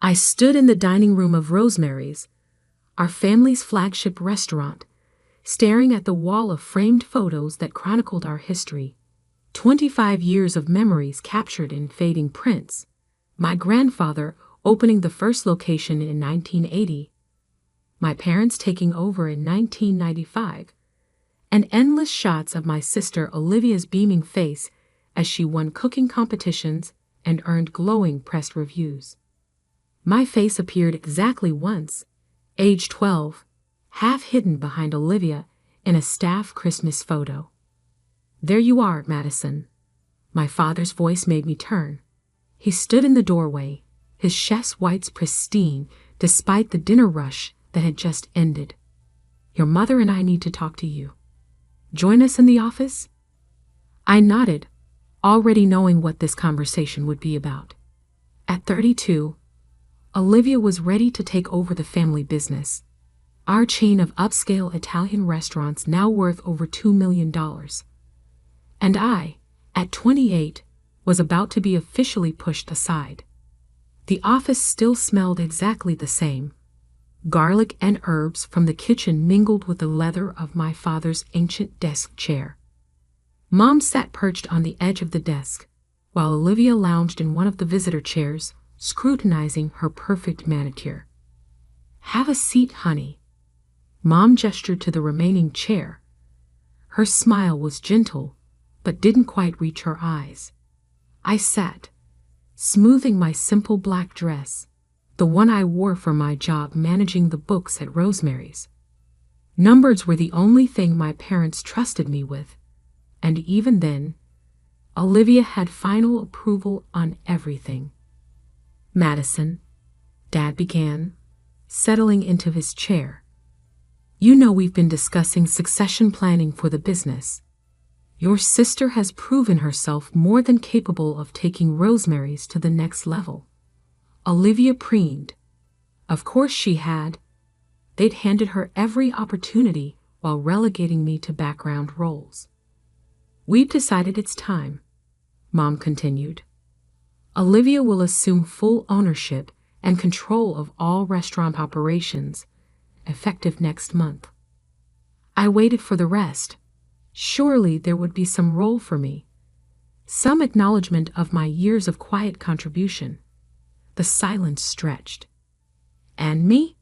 I stood in the dining room of Rosemary's, our family's flagship restaurant, staring at the wall of framed photos that chronicled our history. 25 years of memories captured in fading prints. My grandfather opening the first location in 1980. My parents taking over in 1995. And endless shots of my sister Olivia's beaming face as she won cooking competitions and earned glowing press reviews. My face appeared exactly once, age 12, half hidden behind Olivia in a staff Christmas photo. There you are, Madison. My father's voice made me turn. He stood in the doorway, his chef's whites pristine despite the dinner rush that had just ended. Your mother and I need to talk to you. Join us in the office? I nodded, already knowing what this conversation would be about. At 32, Olivia was ready to take over the family business, our chain of upscale Italian restaurants now worth over $2 million. And I, at 28, was about to be officially pushed aside. The office still smelled exactly the same. Garlic and herbs from the kitchen mingled with the leather of my father's ancient desk chair. Mom sat perched on the edge of the desk, while Olivia lounged in one of the visitor chairs, scrutinizing her perfect manicure. Have a seat, honey. Mom gestured to the remaining chair. Her smile was gentle, but didn't quite reach her eyes. I sat, smoothing my simple black dress, the one I wore for my job managing the books at Rosemary's. Numbers were the only thing my parents trusted me with, and even then, Olivia had final approval on everything. Madison, Dad began, settling into his chair. You know we've been discussing succession planning for the business. Your sister has proven herself more than capable of taking Rosemary's to the next level. Olivia preened. Of course she had. They'd handed her every opportunity while relegating me to background roles. We've decided it's time, Mom continued. Olivia will assume full ownership and control of all restaurant operations, effective next month. I waited for the rest. Surely there would be some role for me, some acknowledgement of my years of quiet contribution. The silence stretched. And me?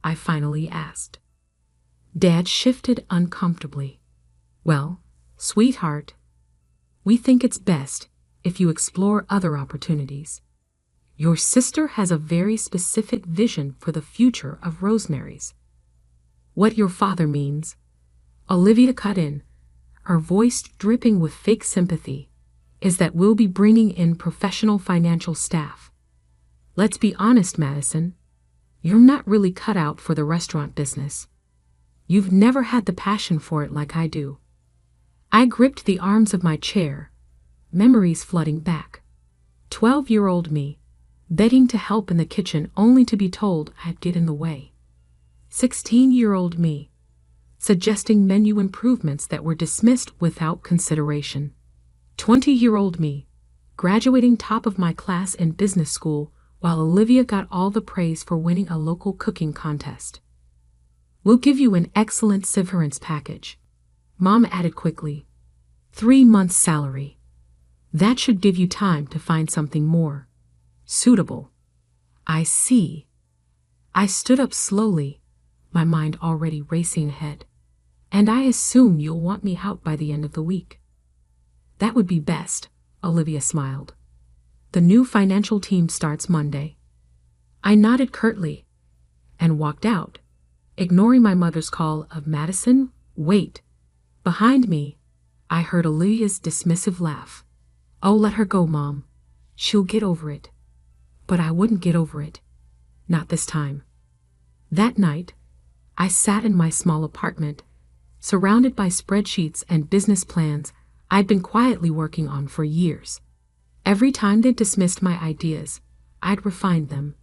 I finally asked. Dad shifted uncomfortably. Well, sweetheart, we think it's best if you explore other opportunities. Your sister has a very specific vision for the future of Rosemary's. What your father means, Olivia cut in, her voice dripping with fake sympathy, is that we'll be bringing in professional financial staff. Let's be honest, Madison, you're not really cut out for the restaurant business. You've never had the passion for it like I do. I gripped the arms of my chair, memories flooding back. 12-year-old me, begging to help in the kitchen only to be told I'd get in the way. 16-year-old me, suggesting menu improvements that were dismissed without consideration. 20-year-old me, graduating top of my class in business school while Olivia got all the praise for winning a local cooking contest. We'll give you an excellent severance package, Mom added quickly. 3 months' salary. That should give you time to find something more suitable. I see. I stood up slowly, my mind already racing ahead. And I assume you'll want me out by the end of the week. That would be best, Olivia smiled. The new financial team starts Monday. I nodded curtly and walked out, ignoring my mother's call of Madison, wait. Behind me, I heard Olivia's dismissive laugh. Oh, let her go, Mom. She'll get over it. But I wouldn't get over it. Not this time. That night, I sat in my small apartment, surrounded by spreadsheets and business plans I'd been quietly working on for years. Every time they'd dismissed my ideas, I'd refined them.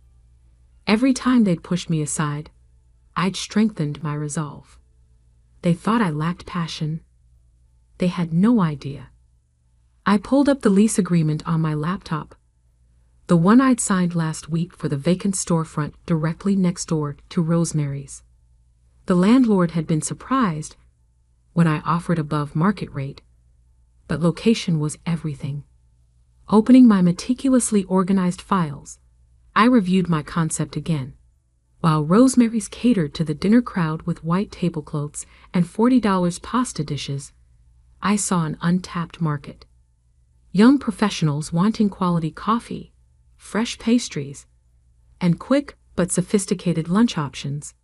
Every time they'd pushed me aside, I'd strengthened my resolve. They thought I lacked passion. They had no idea. I pulled up the lease agreement on my laptop, The one I'd signed last week for the vacant storefront directly next door to Rosemary's. The landlord had been surprised when I offered above market rate, but location was everything. Opening my meticulously organized files, I reviewed my concept again. While Rosemary's catered to the dinner crowd with white tablecloths and $40 pasta dishes, I saw an untapped market. Young professionals wanting quality coffee, fresh pastries, and quick but sophisticated lunch options.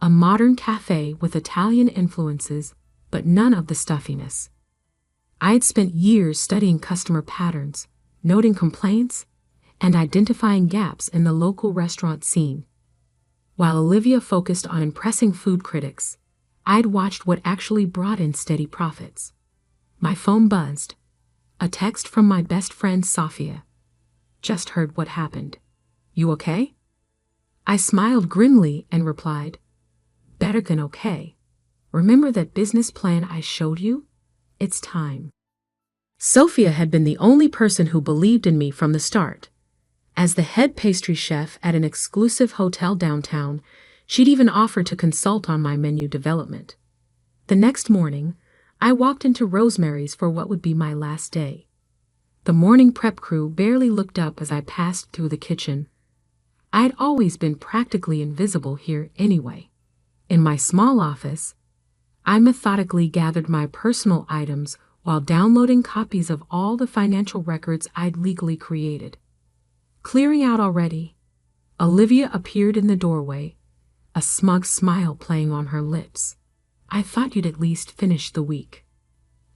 A modern cafe with Italian influences, but none of the stuffiness. I had spent years studying customer patterns, noting complaints, and identifying gaps in the local restaurant scene. While Olivia focused on impressing food critics, I'd watched what actually brought in steady profits. My phone buzzed. A text from my best friend Sophia. Just heard what happened. You okay? I smiled grimly and replied, better than okay. Remember that business plan I showed you? It's time. Sophia had been the only person who believed in me from the start. As the head pastry chef at an exclusive hotel downtown, she'd even offered to consult on my menu development. The next morning, I walked into Rosemary's for what would be my last day. The morning prep crew barely looked up as I passed through the kitchen. I'd always been practically invisible here anyway. In my small office, I methodically gathered my personal items while downloading copies of all the financial records I'd legally created. Clearing out already, Olivia appeared in the doorway, a smug smile playing on her lips. I thought you'd at least finish the week.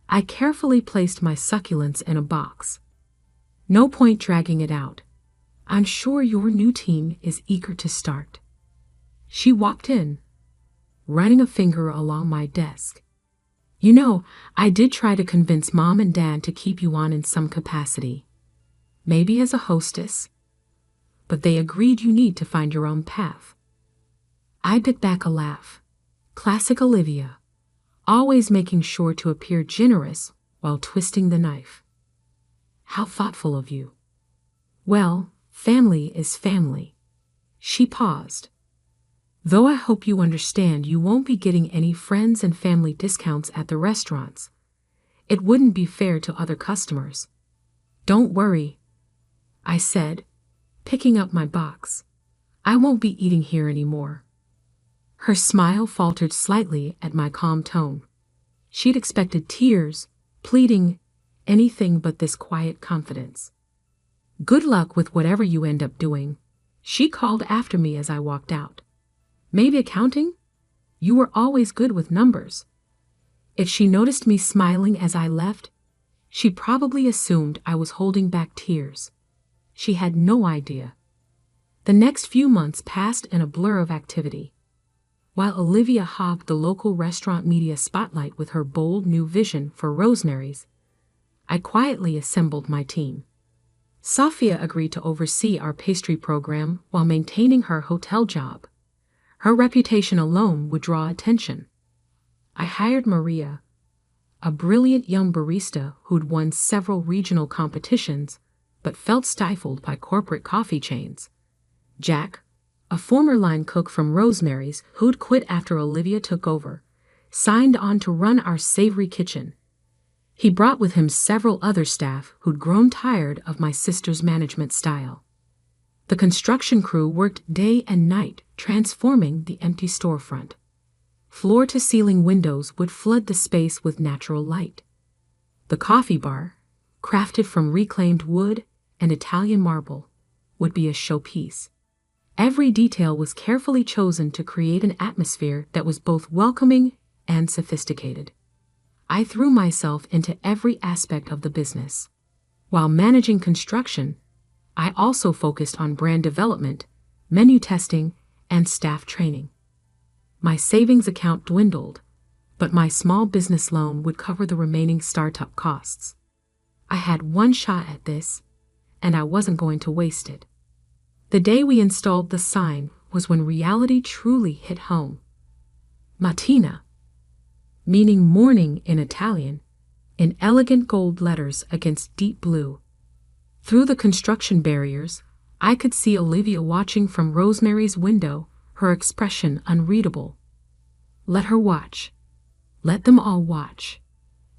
I carefully placed my succulents in a box. No point dragging it out. I'm sure your new team is eager to start. She walked in, running a finger along my desk. You know, I did try to convince Mom and Dad to keep you on in some capacity. Maybe as a hostess. But they agreed you need to find your own path. I bit back a laugh. Classic Olivia, always making sure to appear generous while twisting the knife. How thoughtful of you. Well, family is family. She paused. Though I hope you understand you won't be getting any friends and family discounts at the restaurants. It wouldn't be fair to other customers. Don't worry, I said, picking up my box. I won't be eating here anymore. Her smile faltered slightly at my calm tone. She'd expected tears, pleading, anything but this quiet confidence. Good luck with whatever you end up doing, she called after me as I walked out. Maybe accounting? You were always good with numbers. If she noticed me smiling as I left, she probably assumed I was holding back tears. She had no idea. The next few months passed in a blur of activity. While Olivia hogged the local restaurant media spotlight with her bold new vision for Rosemary's, I quietly assembled my team. Sophia agreed to oversee our pastry program while maintaining her hotel job. Her reputation alone would draw attention. I hired Maria, a brilliant young barista who'd won several regional competitions but felt stifled by corporate coffee chains. Jack, a former line cook from Rosemary's who'd quit after Olivia took over, signed on to run our savory kitchen. He brought with him several other staff who'd grown tired of my sister's management style. The construction crew worked day and night transforming the empty storefront. Floor-to-ceiling windows would flood the space with natural light. The coffee bar, crafted from reclaimed wood and Italian marble, would be a showpiece. Every detail was carefully chosen to create an atmosphere that was both welcoming and sophisticated. I threw myself into every aspect of the business. While managing construction, I also focused on brand development, menu testing, and staff training. My savings account dwindled, but my small business loan would cover the remaining startup costs. I had one shot at this, and I wasn't going to waste it. The day we installed the sign was when reality truly hit home. Mattina, meaning morning in Italian, in elegant gold letters against deep blue. Through the construction barriers, I could see Olivia watching from Rosemary's window, her expression unreadable. Let her watch. Let them all watch.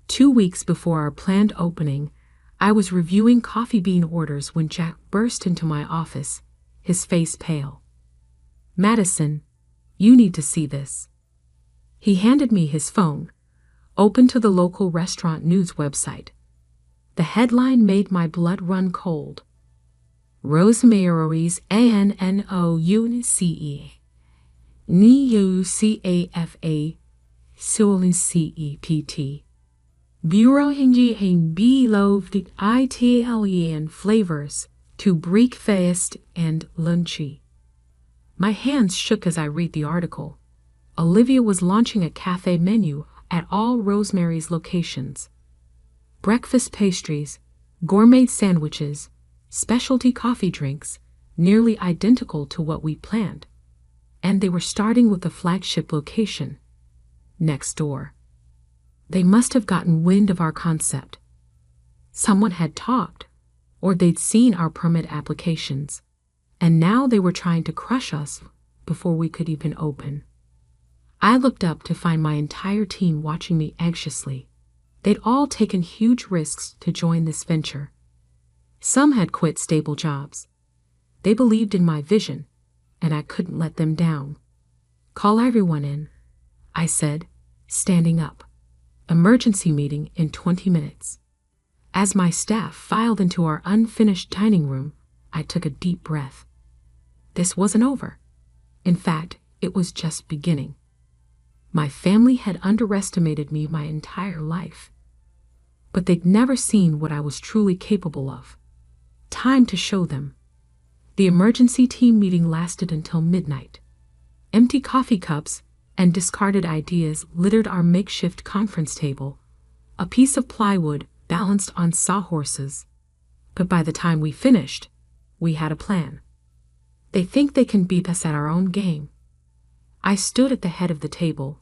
2 weeks before our planned opening, I was reviewing coffee bean orders when Jack burst into my office, his face pale. Madison, you need to see this. He handed me his phone, open to the local restaurant news website. The headline made my blood run cold. Rosemary's ANNOUNCE NUCAFA CEPT Bureau and beloved Italian flavors to breakfast and lunchy. My hands shook as I read the article. Olivia was launching a cafe menu at all Rosemary's locations. Breakfast pastries, gourmet sandwiches, specialty coffee drinks, nearly identical to what we planned. And they were starting with the flagship location, next door. They must have gotten wind of our concept. Someone had talked, or they'd seen our permit applications, and now they were trying to crush us before we could even open. I looked up to find my entire team watching me anxiously. They'd all taken huge risks to join this venture. Some had quit stable jobs. They believed in my vision, and I couldn't let them down. Call everyone in, I said, standing up. Emergency meeting in 20 minutes. As my staff filed into our unfinished dining room, I took a deep breath. This wasn't over. In fact, it was just beginning. My family had underestimated me my entire life, but they'd never seen what I was truly capable of. Time to show them. The emergency team meeting lasted until midnight. Empty coffee cups and discarded ideas littered our makeshift conference table, a piece of plywood balanced on sawhorses. But by the time we finished, we had a plan. They think they can beat us at our own game. I stood at the head of the table,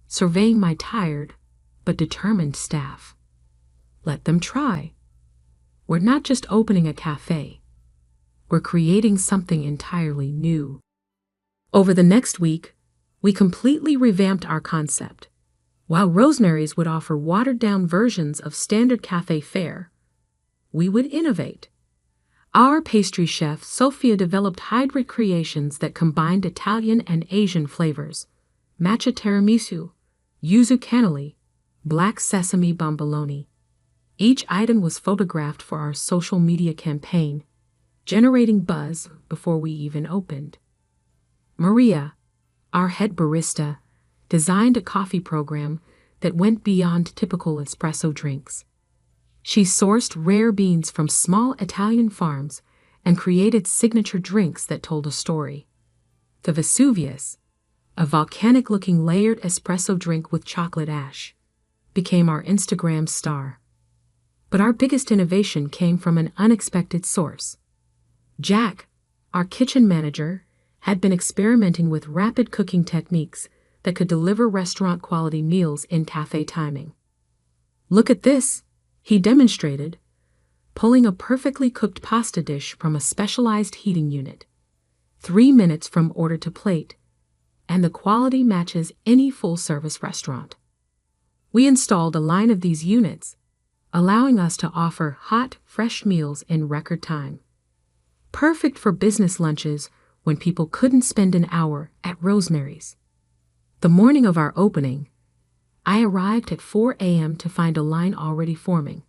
surveying my tired but determined staff. Let them try. We're not just opening a cafe. We're creating something entirely new. Over the next week, we completely revamped our concept. While Rosemary's would offer watered-down versions of standard cafe fare, we would innovate. Our pastry chef, Sophia, developed hybrid creations that combined Italian and Asian flavors: matcha tiramisu, yuzu cannoli, black sesame bomboloni. Each item was photographed for our social media campaign, generating buzz before we even opened. Maria, our head barista, designed a coffee program that went beyond typical espresso drinks. She sourced rare beans from small Italian farms and created signature drinks that told a story. The Vesuvius, a volcanic-looking layered espresso drink with chocolate ash, became our Instagram star. But our biggest innovation came from an unexpected source. Jack, our kitchen manager, had been experimenting with rapid cooking techniques that could deliver restaurant-quality meals in cafe timing. "Look at this," he demonstrated, pulling a perfectly cooked pasta dish from a specialized heating unit. 3 minutes from order to plate, and the quality matches any full-service restaurant. We installed a line of these units, allowing us to offer hot, fresh meals in record time. Perfect for business lunches when people couldn't spend an hour at Rosemary's. The morning of our opening, I arrived at 4 a.m. to find a line already forming.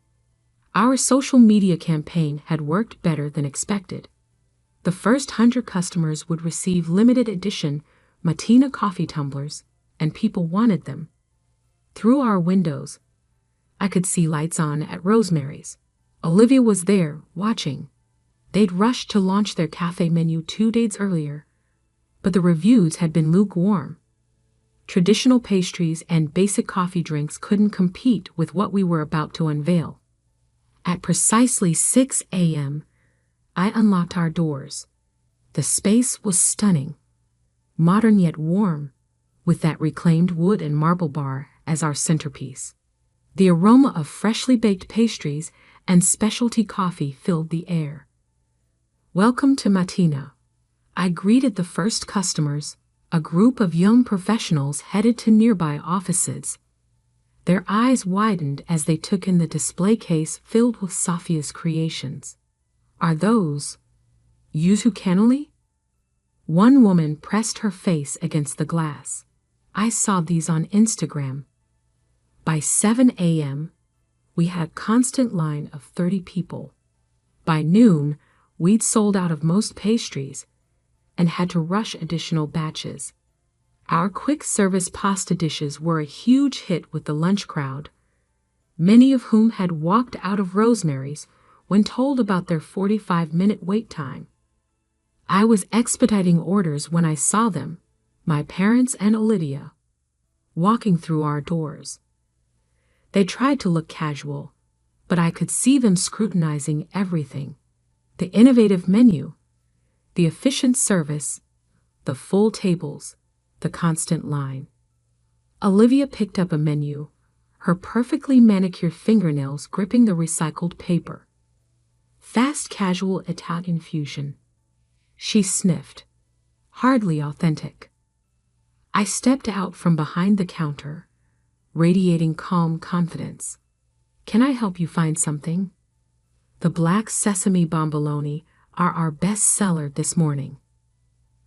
Our social media campaign had worked better than expected. The first 100 customers would receive limited edition Matina coffee tumblers, and people wanted them. Through our windows, I could see lights on at Rosemary's. Olivia was there, watching. They'd rushed to launch their cafe menu 2 days earlier, but the reviews had been lukewarm. Traditional pastries and basic coffee drinks couldn't compete with what we were about to unveil. At precisely 6 a.m., I unlocked our doors. The space was stunning, modern yet warm, with that reclaimed wood and marble bar as our centerpiece. The aroma of freshly baked pastries and specialty coffee filled the air. "Welcome to Matina," I greeted the first customers, a group of young professionals headed to nearby offices. Their eyes widened as they took in the display case filled with Sophia's creations. "Are those Yuzu cannoli?" One woman pressed her face against the glass. "I saw these on Instagram." By 7 a.m., we had a constant line of 30 people. By noon, we'd sold out of most pastries and had to rush additional batches. Our quick-service pasta dishes were a huge hit with the lunch crowd, many of whom had walked out of Rosemary's when told about their 45-minute wait time. I was expediting orders when I saw them, my parents and Olivia, walking through our doors. They tried to look casual, but I could see them scrutinizing everything: the innovative menu, the efficient service, the full tables, the constant line. Olivia picked up a menu, her perfectly manicured fingernails gripping the recycled paper. "Fast casual Italian fusion," she sniffed. "Hardly authentic." I stepped out from behind the counter, radiating calm confidence. "Can I help you find something? The black sesame bomboloni are our best seller this morning."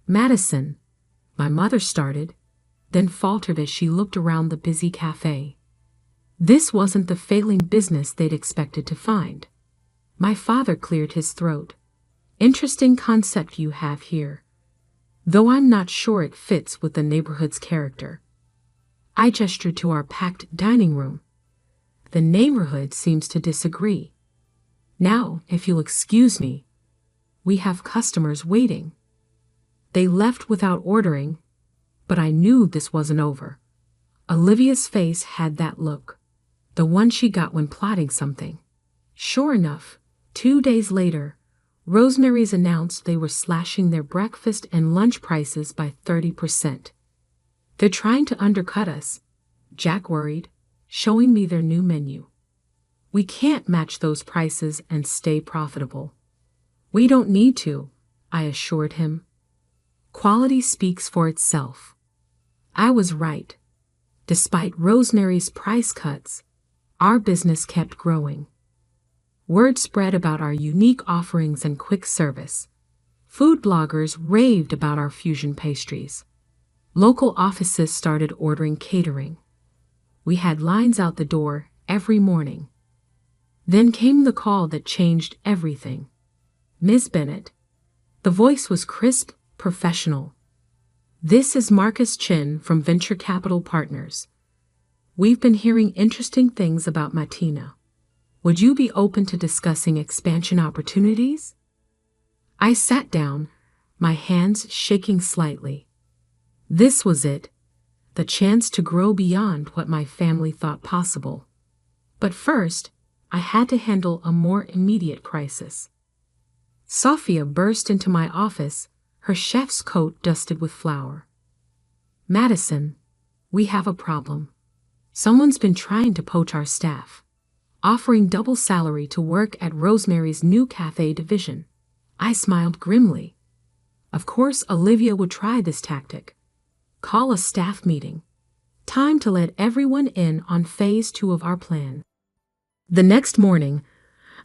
"Madison," my mother started, then faltered as she looked around the busy cafe. This wasn't the failing business they'd expected to find. My father cleared his throat. "Interesting concept you have here, though I'm not sure it fits with the neighborhood's character." I gestured to our packed dining room. "The neighborhood seems to disagree. Now, if you'll excuse me, we have customers waiting." They left without ordering, but I knew this wasn't over. Olivia's face had that look, the one she got when plotting something. Sure enough, 2 days later, Rosemary's announced they were slashing their breakfast and lunch prices by 30%. "They're trying to undercut us," Jack worried, showing me their new menu. "We can't match those prices and stay profitable." "We don't need to," I assured him. "Quality speaks for itself." I was right. Despite Rosemary's price cuts, our business kept growing. Word spread about our unique offerings and quick service. Food bloggers raved about our fusion pastries. Local offices started ordering catering. We had lines out the door every morning. Then came the call that changed everything. "Ms. Bennett." The voice was crisp, professional. "This is Marcus Chin from Venture Capital Partners. We've been hearing interesting things about Matina. Would you be open to discussing expansion opportunities?" I sat down, my hands shaking slightly. This was it, the chance to grow beyond what my family thought possible. But first, I had to handle a more immediate crisis. Sophia burst into my office, her chef's coat dusted with flour. "Madison, we have a problem. Someone's been trying to poach our staff, offering double salary to work at Rosemary's new cafe division." I smiled grimly. Of course Olivia would try this tactic. Call a staff meeting. Time to let everyone in on phase 2 of our plan. The next morning,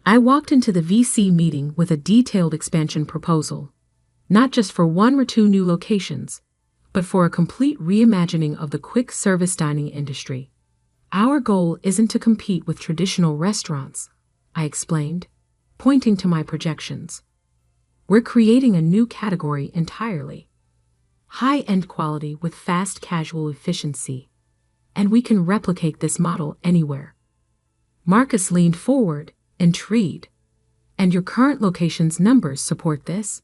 I walked into the VC meeting with a detailed expansion proposal, not just for 1 or 2 new locations, but for a complete reimagining of the quick service dining industry. "Our goal isn't to compete with traditional restaurants," I explained, pointing to my projections. "We're creating a new category entirely. High-end quality with fast casual efficiency. And we can replicate this model anywhere." Marcus leaned forward, intrigued. "And your current location's numbers support this?"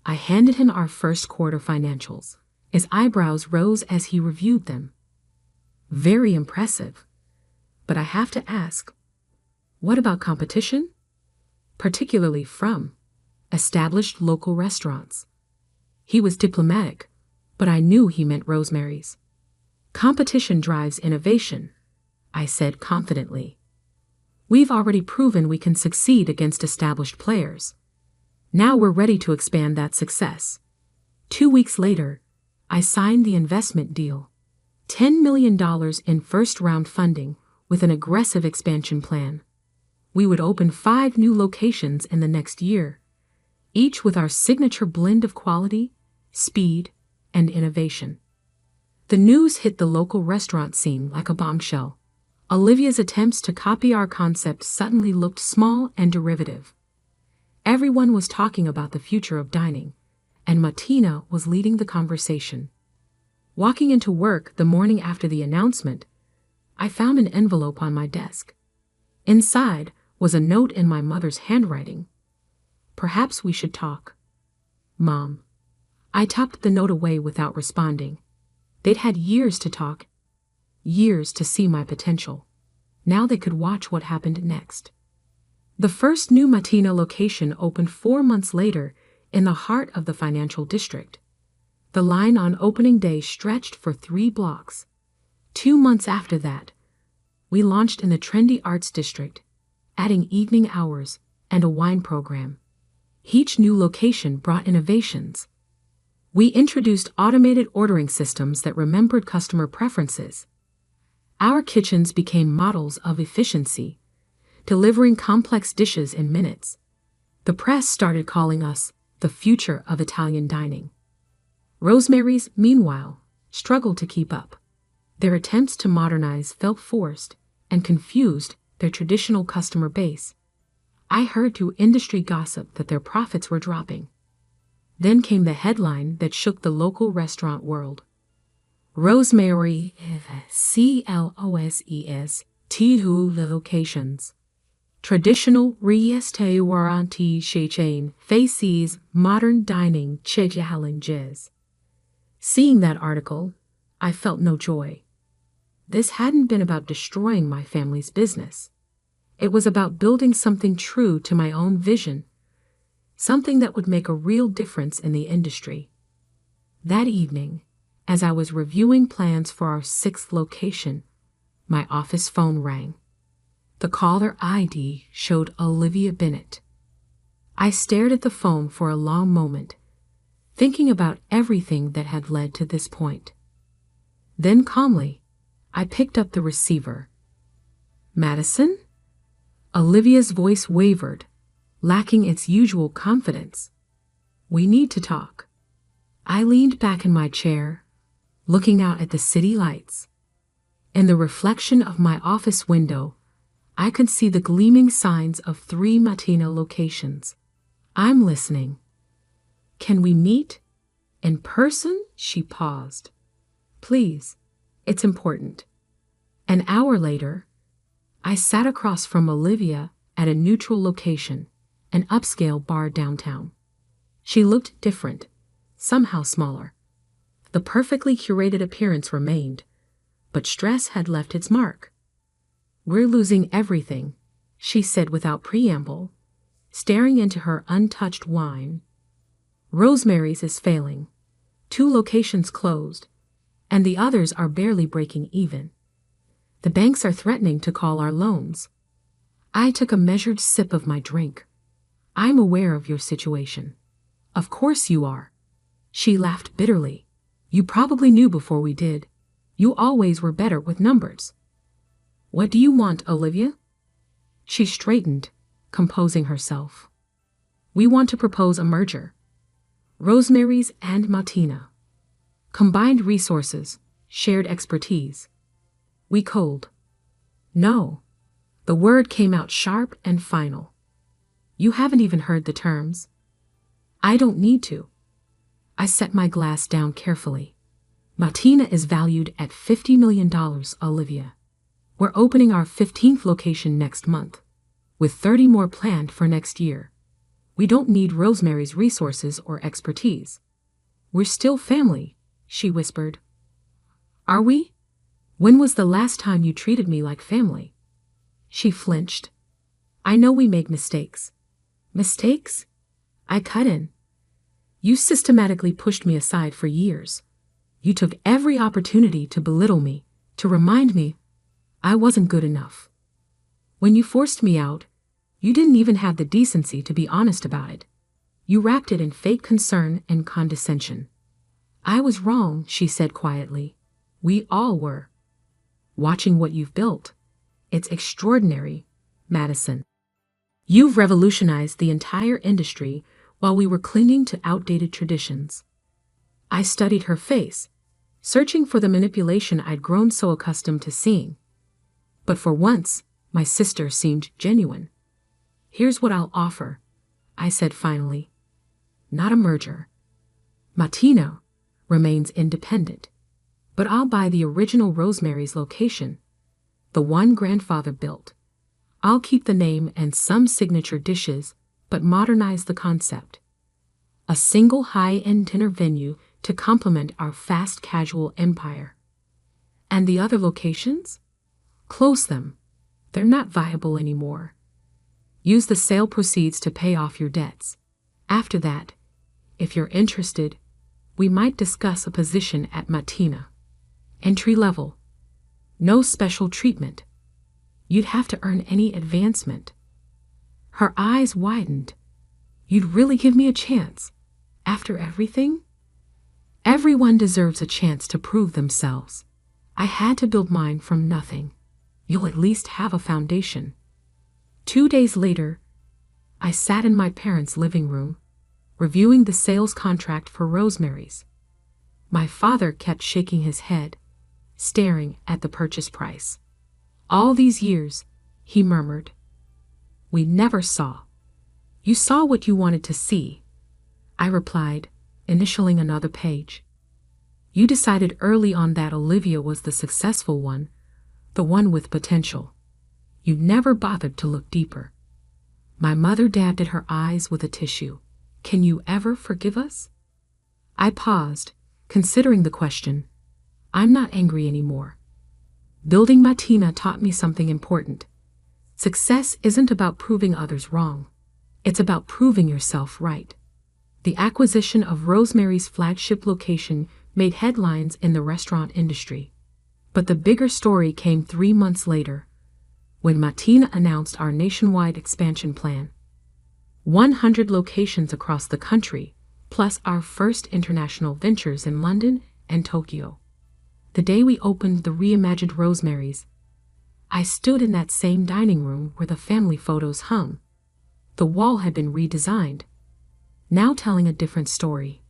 I handed him our first quarter financials. His eyebrows rose as he reviewed them. "Very impressive. But I have to ask, what about competition? Particularly from established local restaurants." He was diplomatic, but I knew he meant Rosemary's. "Competition drives innovation," I said confidently. We've already proven we can succeed against established players. Now we're ready to expand that success. 2 weeks later, I signed the investment deal. $10 million in first-round funding with an aggressive expansion plan. We would open 5 new locations in the next year, each with our signature blend of quality, speed, and innovation. The news hit the local restaurant scene like a bombshell. Olivia's attempts to copy our concept suddenly looked small and derivative. Everyone was talking about the future of dining, and Martina was leading the conversation. Walking into work the morning after the announcement, I found an envelope on my desk. Inside was a note in my mother's handwriting. "Perhaps we should talk." "Mom." I tucked the note away without responding. They'd had years to talk, years to see my potential. Now they could watch what happened next. The first new Martina location opened 4 months later in the heart of the financial district. The line on opening day stretched for 3 blocks. 2 months after that, we launched in the trendy arts district, adding evening hours and a wine program. Each new location brought innovations. We introduced automated ordering systems that remembered customer preferences. Our kitchens became models of efficiency, delivering complex dishes in minutes. The press started calling us the future of Italian dining. Rosemary's, meanwhile, struggled to keep up. Their attempts to modernize felt forced and confused their traditional customer base. I heard through industry gossip that their profits were dropping. Then came the headline that shook the local restaurant world. Rosemary closes 2 locations. Traditional restaurant chain faces modern dining challenges. Seeing that article, I felt no joy. This hadn't been about destroying my family's business. It was about building something true to my own vision, something that would make a real difference in the industry. That evening, as I was reviewing plans for our 6th location, my office phone rang. The caller ID showed Olivia Bennett. I stared at the phone for a long moment, thinking about everything that had led to this point. Then calmly, I picked up the receiver. "Madison?" Olivia's voice wavered, lacking its usual confidence. "We need to talk." I leaned back in my chair, looking out at the city lights. In the reflection of my office window, I could see the gleaming signs of 3 Martina locations. "I'm listening." "Can we meet? In person?" She paused. "Please, it's important." An hour later, I sat across from Olivia at a neutral location, an upscale bar downtown. She looked different, somehow smaller. The perfectly curated appearance remained, but stress had left its mark. "We're losing everything," she said without preamble, staring into her untouched wine. "Rosemary's is failing. 2 locations closed, and the others are barely breaking even. The banks are threatening to call our loans." I took a measured sip of my drink. "I'm aware of your situation." "Of course you are." She laughed bitterly. "You probably knew before we did. You always were better with numbers." "What do you want, Olivia?" She straightened, composing herself. "We want to propose a merger. Rosemary's and Martina. Combined resources, shared expertise." We cold. "No." The word came out sharp and final. "You haven't even heard the terms." "I don't need to." I set my glass down carefully. "Martina is valued at $50 million, Olivia. We're opening our 15th location next month, with 30 more planned for next year. We don't need Rosemary's resources or expertise. We're still family," she whispered. "Are we? When was the last time you treated me like family?" She flinched. "I know we make mistakes." "Mistakes?" I cut in. "You systematically pushed me aside for years. You took every opportunity to belittle me, to remind me I wasn't good enough." When you forced me out, you didn't even have the decency to be honest about it. You wrapped it in fake concern and condescension. I was wrong, she said quietly. We all were. Watching what you've built. It's extraordinary, Madison. You've revolutionized the entire industry while we were clinging to outdated traditions. I studied her face, searching for the manipulation I'd grown so accustomed to seeing. But for once, my sister seemed genuine. Here's what I'll offer, I said finally. Not a merger. Martina remains independent, but I'll buy the original Rosemary's location, the one grandfather built. I'll keep the name and some signature dishes, but modernize the concept. A single high-end dinner venue to complement our fast casual empire. And the other locations? Close them. They're not viable anymore. Use the sale proceeds to pay off your debts. After that, if you're interested, we might discuss a position at Martina. Entry level. No special treatment. You'd have to earn any advancement. Her eyes widened. You'd really give me a chance? After everything? Everyone deserves a chance to prove themselves. I had to build mine from nothing. You'll at least have a foundation. 2 days later, I sat in my parents' living room, reviewing the sales contract for Rosemary's. My father kept shaking his head, staring at the purchase price. All these years, he murmured. We never saw. You saw what you wanted to see, I replied, initialing another page. You decided early on that Olivia was the successful one, the one with potential. You never bothered to look deeper. My mother dabbed at her eyes with a tissue. Can you ever forgive us? I paused, considering the question. I'm not angry anymore. Building Martina taught me something important. Success isn't about proving others wrong. It's about proving yourself right. The acquisition of Rosemary's flagship location made headlines in the restaurant industry. But the bigger story came 3 months later, when Martina announced our nationwide expansion plan. 100 locations across the country, plus our first international ventures in London and Tokyo. The day we opened the reimagined Rosemary's, I stood in that same dining room where the family photos hung. The wall had been redesigned, now telling a different story.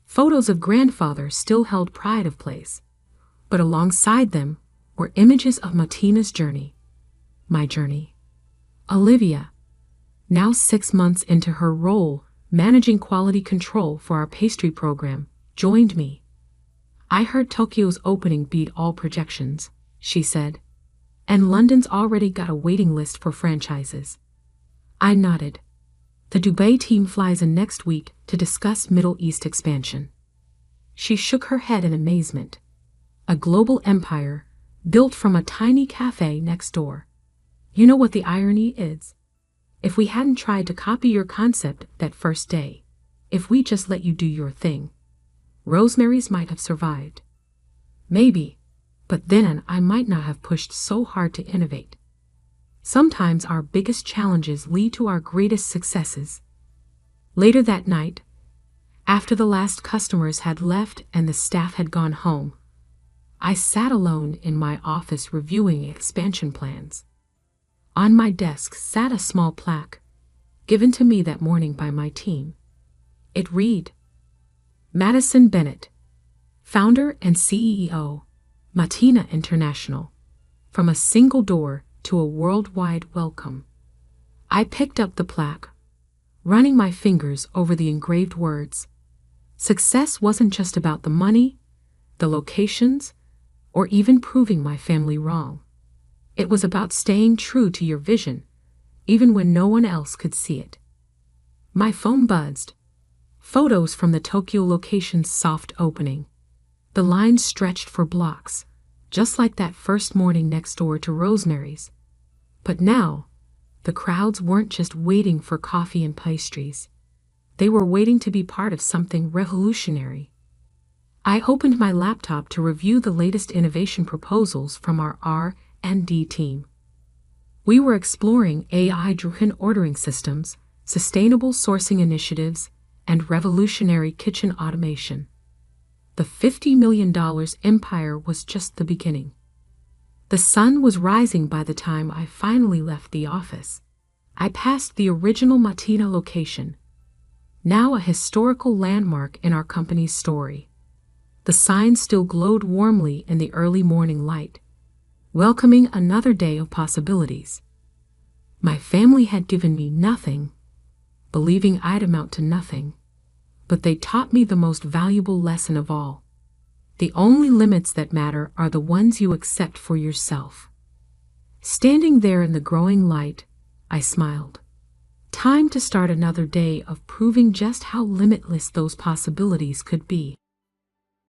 Photos of grandfather still held pride of place, but alongside them were images of Martina's journey. My journey. Olivia, now 6 months into her role managing quality control for our pastry program, joined me. I heard Tokyo's opening beat all projections, she said, and London's already got a waiting list for franchises. I nodded. The Dubai team flies in next week to discuss Middle East expansion. She shook her head in amazement. A global empire, built from a tiny cafe next door. You know what the irony is? If we hadn't tried to copy your concept that first day, if we just let you do your thing, Rosemary's might have survived. Maybe, but then I might not have pushed so hard to innovate. Sometimes our biggest challenges lead to our greatest successes. Later that night, after the last customers had left and the staff had gone home, I sat alone in my office reviewing expansion plans. On my desk sat a small plaque, given to me that morning by my team. It read, Madison Bennett, founder and CEO, Martina International, from a single door to a worldwide welcome. I picked up the plaque, running my fingers over the engraved words. Success wasn't just about the money, the locations, or even proving my family wrong. It was about staying true to your vision, even when no one else could see it. My phone buzzed. Photos from the Tokyo location's soft opening. The lines stretched for blocks, just like that first morning next door to Rosemary's. But now, the crowds weren't just waiting for coffee and pastries. They were waiting to be part of something revolutionary. I opened my laptop to review the latest innovation proposals from our R&D team. We were exploring AI-driven ordering systems, sustainable sourcing initiatives, and revolutionary kitchen automation. The $50 million empire was just the beginning. The sun was rising by the time I finally left the office. I passed the original Matina location, now a historical landmark in our company's story. The sign still glowed warmly in the early morning light, welcoming another day of possibilities. My family had given me nothing, believing I'd amount to nothing, but they taught me the most valuable lesson of all. The only limits that matter are the ones you accept for yourself. Standing there in the growing light, I smiled. Time to start another day of proving just how limitless those possibilities could be.